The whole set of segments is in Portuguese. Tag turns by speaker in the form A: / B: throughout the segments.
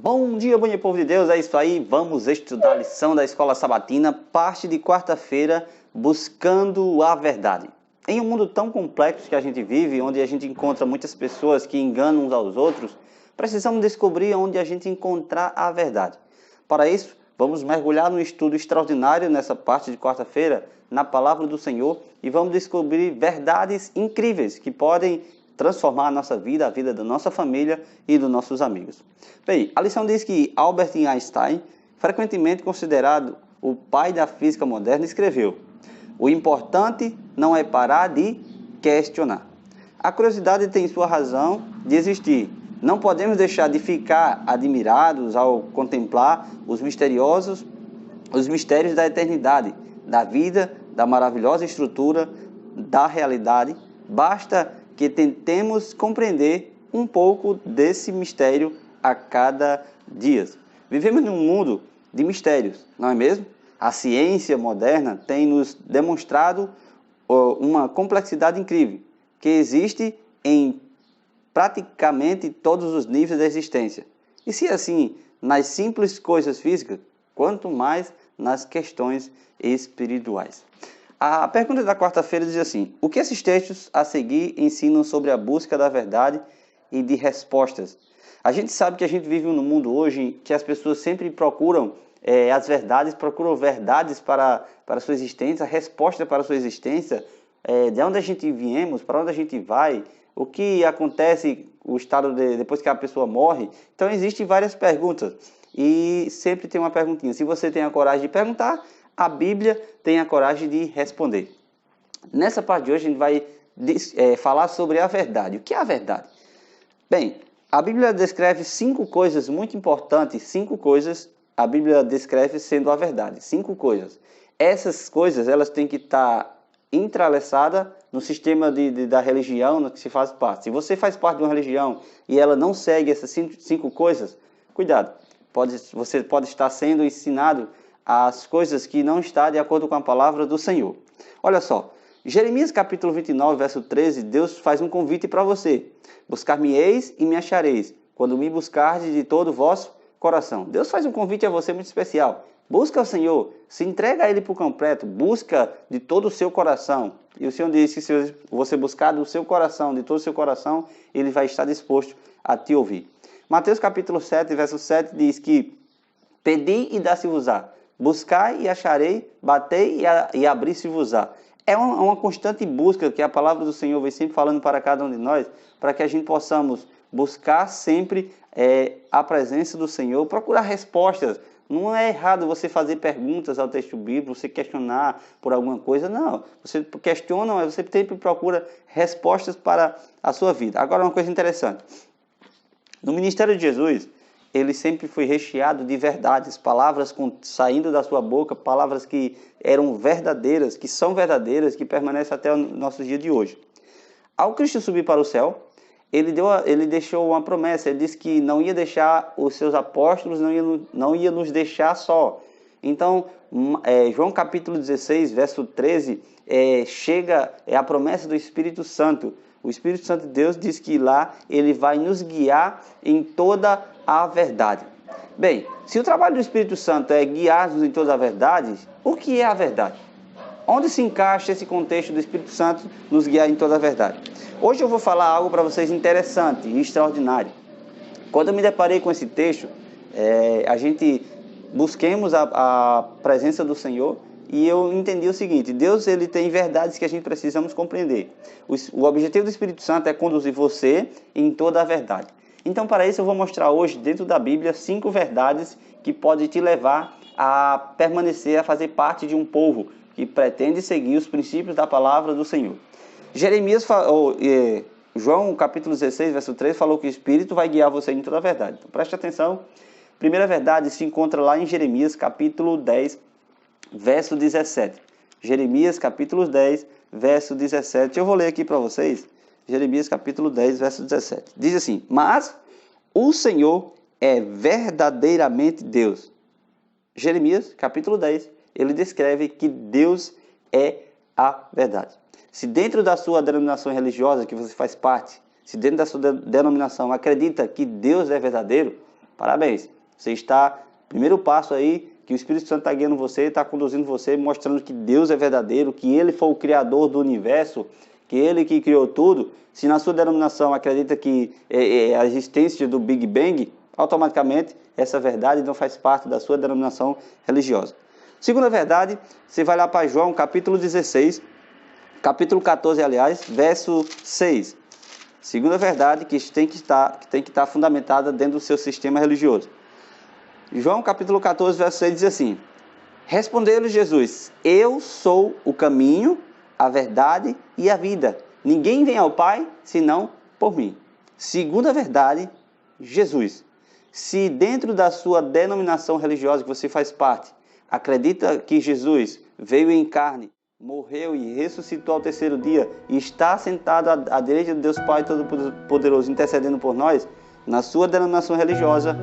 A: Bom dia, povo de Deus, é isso aí, vamos estudar a lição da Escola Sabatina, parte de quarta-feira, buscando a verdade. Em um mundo tão complexo que a gente vive, onde a gente encontra muitas pessoas que enganam uns aos outros, precisamos descobrir onde a gente encontrar a verdade. Para isso, vamos mergulhar num estudo extraordinário nessa parte de quarta-feira, na Palavra do Senhor, e vamos descobrir verdades incríveis que podem transformar a nossa vida, a vida da nossa família e dos nossos amigos. Bem, a lição diz que Albert Einstein, frequentemente considerado o pai da física moderna, escreveu: o importante não é parar de questionar. A curiosidade tem sua razão de existir. Não podemos deixar de ficar admirados ao contemplar os mistérios da eternidade, da vida, da maravilhosa estrutura, da realidade. Basta que tentemos compreender um pouco desse mistério a cada dia. Vivemos num mundo de mistérios, não é mesmo? A ciência moderna tem nos demonstrado uma complexidade incrível, que existe em praticamente todos os níveis da existência. E se assim, nas simples coisas físicas, quanto mais nas questões espirituais. A pergunta da quarta-feira diz assim: o que esses textos a seguir ensinam sobre a busca da verdade e de respostas? A gente sabe que a gente vive num mundo hoje que as pessoas sempre procuram procuram verdades para a sua existência, a resposta para a sua existência, de onde a gente viemos, para onde a gente vai, o que acontece, o estado depois que a pessoa morre. Então existem várias perguntas e sempre tem uma perguntinha. Se você tem a coragem de perguntar, a Bíblia tem a coragem de responder. Nessa parte de hoje a gente vai falar sobre a verdade. O que é a verdade? Bem, a Bíblia descreve 5 coisas muito importantes, 5 coisas a Bíblia descreve sendo a verdade, 5 coisas. Essas coisas elas têm que estar entrelaçadas no sistema da religião no que se faz parte. Se você faz parte de uma religião e ela não segue essas 5 coisas, cuidado, você pode estar sendo ensinado as coisas que não estão de acordo com a palavra do Senhor. Olha só, Jeremias capítulo 29, verso 13, Deus faz um convite para você. Buscar-me-eis e me achareis, quando me buscardes de todo o vosso coração. Deus faz um convite a você muito especial. Busca o Senhor, se entrega a Ele por completo, busca de todo o seu coração. E o Senhor diz que se você buscar do seu coração, de todo o seu coração, Ele vai estar disposto a te ouvir. Mateus capítulo 7, verso 7 diz que pedi e dá-se-vos-á. Buscai e acharei, batei e abri-se-vos-á. É uma constante busca que a palavra do Senhor vem sempre falando para cada um de nós, para que a gente possamos buscar sempre a presença do Senhor, procurar respostas. Não é errado você fazer perguntas ao texto bíblico, você questionar por alguma coisa, não. Você questiona, mas você sempre procura respostas para a sua vida. Agora, uma coisa interessante. No ministério de Jesus, ele sempre foi recheado de verdades, palavras saindo da sua boca, palavras que eram verdadeiras, que são verdadeiras, que permanecem até o nosso dia de hoje. Ao Cristo subir para o céu, ele deixou uma promessa, ele disse que não ia deixar os seus apóstolos, não ia nos deixar só. Então, João capítulo 16, verso 13, chega a promessa do Espírito Santo. O Espírito Santo de Deus diz que lá ele vai nos guiar em toda a verdade. Bem, se o trabalho do Espírito Santo é guiar-nos em toda a verdade, o que é a verdade? Onde se encaixa esse contexto do Espírito Santo nos guiar em toda a verdade? Hoje eu vou falar algo para vocês interessante e extraordinário. Quando eu me deparei com esse texto, busquemos a presença do Senhor e eu entendi o seguinte: Deus ele tem verdades que a gente precisamos compreender. O objetivo do Espírito Santo é conduzir você em toda a verdade. Então, para isso, eu vou mostrar hoje, dentro da Bíblia, 5 verdades que podem te levar a permanecer, a fazer parte de um povo que pretende seguir os princípios da palavra do Senhor. João capítulo 16, verso 3, falou que o Espírito vai guiar você em toda a verdade. Então, preste atenção. A primeira verdade se encontra lá em Jeremias capítulo 10, verso 17. Jeremias capítulo 10, verso 17. Eu vou ler aqui para vocês. Jeremias capítulo 10, verso 17. Diz assim: mas o Senhor é verdadeiramente Deus. Jeremias capítulo 10, ele descreve que Deus é a verdade. Se dentro da sua denominação religiosa que você faz parte, se dentro da sua denominação acredita que Deus é verdadeiro, Parabéns. Você está, primeiro passo aí, que o Espírito Santo está guiando você, está conduzindo você, mostrando que Deus é verdadeiro, que Ele foi o Criador do universo, que Ele que criou tudo. Se na sua denominação acredita que é a existência do Big Bang, automaticamente essa verdade não faz parte da sua denominação religiosa. Segunda verdade, você vai lá para João, capítulo 16, capítulo 14, aliás, verso 6. Segunda verdade que tem que estar fundamentada dentro do seu sistema religioso. João, capítulo 14, verso 6 diz assim: Respondeu-lhe Jesus: Eu sou o caminho, a verdade e a vida. Ninguém vem ao Pai senão por mim. Segunda verdade, Jesus. Se dentro da sua denominação religiosa que você faz parte, acredita que Jesus veio em carne, morreu e ressuscitou ao terceiro dia e está sentado à direita de Deus Pai Todo-Poderoso intercedendo por nós, na sua denominação religiosa,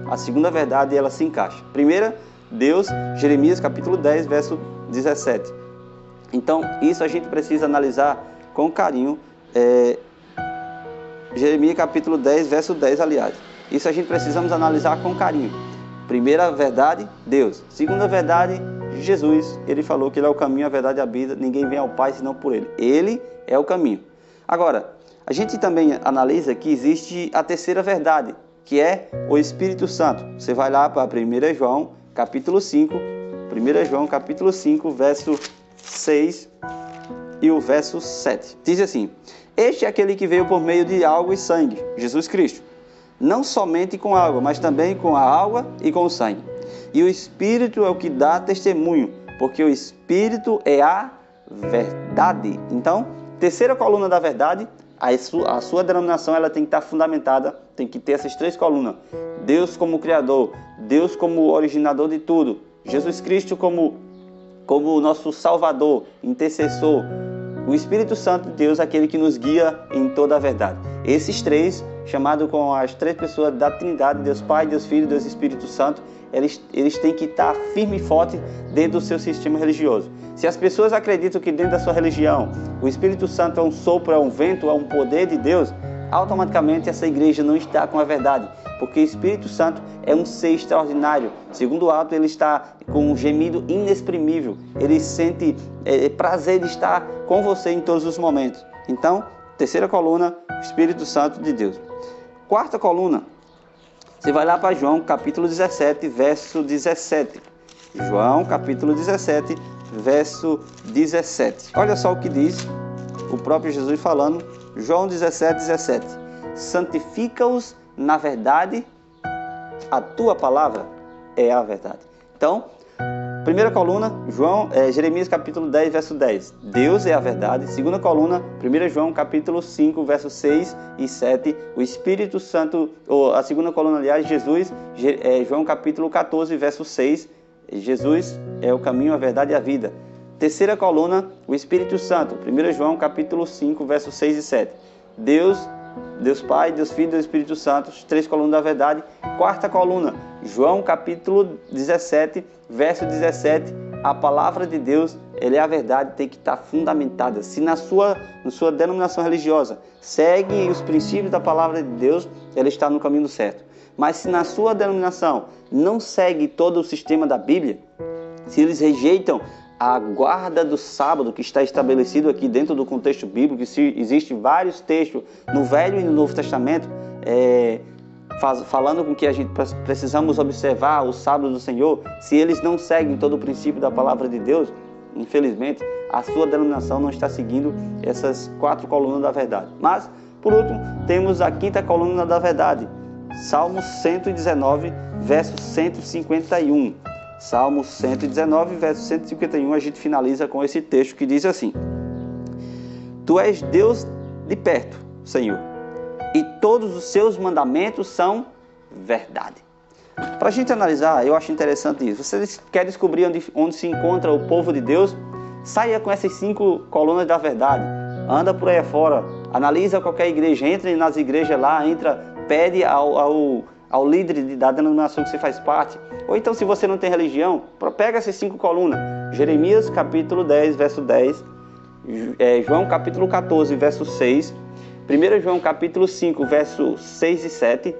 A: a segunda verdade ela se encaixa. Primeira, Deus, Jeremias capítulo 10, verso 17. Então, isso a gente precisa analisar com carinho. Jeremias capítulo 10, verso 10, aliás. Isso a gente precisamos analisar com carinho. Primeira verdade, Deus. Segunda verdade, Jesus. Ele falou que Ele é o caminho, a verdade e a vida. Ninguém vem ao Pai senão por Ele. Ele é o caminho. Agora, a gente também analisa que existe a terceira verdade, que é o Espírito Santo. Você vai lá para 1 João, capítulo 5. 1 João, capítulo 5, verso 6 e o verso 7. Diz assim: Este é aquele que veio por meio de água e sangue, Jesus Cristo. Não somente com água, mas também com a água e com o sangue. E o Espírito é o que dá testemunho, porque o Espírito é a verdade. Então, terceira coluna da verdade, a sua denominação ela tem que estar fundamentada, tem que ter essas três colunas. Deus como Criador, Deus como originador de tudo, Jesus Cristo como nosso Salvador, intercessor, o Espírito Santo de Deus, aquele que nos guia em toda a verdade. Esses três, chamados com as três pessoas da Trindade, Deus Pai, Deus Filho e Deus Espírito Santo, eles têm que estar firme e forte dentro do seu sistema religioso. Se as pessoas acreditam que dentro da sua religião o Espírito Santo é um sopro, é um vento, é um poder de Deus, automaticamente essa igreja não está com a verdade, porque o Espírito Santo é um ser extraordinário. Segundo o ato, ele está com um gemido inexprimível. Ele sente prazer de estar com você em todos os momentos. Então, terceira coluna, o Espírito Santo de Deus. Quarta coluna, você vai lá para João, capítulo 17, verso 17. João, capítulo 17, verso 17. Olha só o que diz o próprio Jesus falando, João 17, 17. Santifica-os na verdade, a tua palavra é a verdade. Então, primeira coluna, Jeremias capítulo 10, verso 10. Deus é a verdade. Segunda coluna, 1 João capítulo 5, verso 6 e 7. O Espírito Santo, ou a segunda coluna, aliás, Jesus, João capítulo 14, verso 6. Jesus é o caminho, a verdade e a vida. Terceira coluna, o Espírito Santo, 1 João capítulo 5, verso 6 e 7. Deus Pai, Deus Filho e Deus Espírito Santo, três colunas da verdade. Quarta coluna, João capítulo 17, verso 17, a palavra de Deus, ela é a verdade, tem que estar fundamentada. Se na sua denominação religiosa segue os princípios da palavra de Deus, ela está no caminho certo. Mas se na sua denominação não segue todo o sistema da Bíblia, se eles rejeitam a guarda do sábado que está estabelecido aqui dentro do contexto bíblico, que existem vários textos no Velho e no Novo Testamento, falando com que a gente precisamos observar o sábado do Senhor, se eles não seguem todo o princípio da palavra de Deus, infelizmente, a sua denominação não está seguindo essas quatro colunas da verdade. Mas, por último, temos a quinta coluna da verdade, Salmo 119, verso 151. Salmo 119, verso 151, a gente finaliza com esse texto que diz assim: Tu és Deus de perto, Senhor, e todos os seus mandamentos são verdade. Para a gente analisar, eu acho interessante isso. Você quer descobrir onde se encontra o povo de Deus? Saia com essas 5 colunas da verdade. Anda por aí fora, analisa qualquer igreja, entre nas igrejas lá, pede ao líder da denominação que você faz parte. Ou então, se você não tem religião, pega essas 5 colunas. Jeremias capítulo 10, verso 10. João capítulo 14, verso 6. 1 João capítulo 5, verso 6 e 7.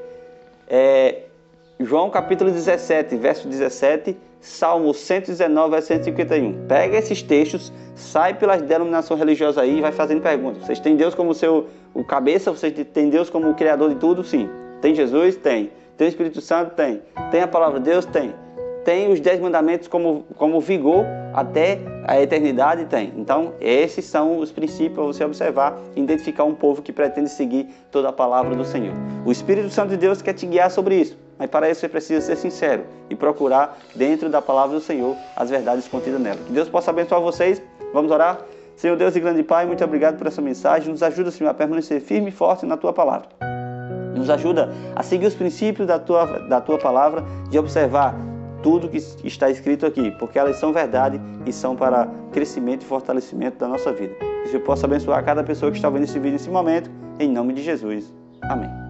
A: João capítulo 17, verso 17, Salmo 119, verso 151. Pega esses textos, sai pelas denominações religiosas aí e vai fazendo perguntas. Vocês têm Deus como o cabeça? Vocês têm Deus como o criador de tudo? Sim. Tem Jesus? Tem. Tem o Espírito Santo? Tem. Tem a palavra de Deus? Tem. Tem os 10 mandamentos como vigor até a eternidade? Tem. Então, esses são os princípios para você observar e identificar um povo que pretende seguir toda a palavra do Senhor. O Espírito Santo de Deus quer te guiar sobre isso, mas para isso você precisa ser sincero e procurar dentro da palavra do Senhor as verdades contidas nela. Que Deus possa abençoar vocês. Vamos orar? Senhor Deus e grande Pai, muito obrigado por essa mensagem. Nos ajuda, Senhor, a permanecer firme e forte na Tua palavra. Nos ajuda a seguir os princípios da tua palavra, de observar tudo que está escrito aqui, porque elas são verdade e são para crescimento e fortalecimento da nossa vida. Que o Senhor possa abençoar cada pessoa que está vendo esse vídeo nesse momento, em nome de Jesus. Amém.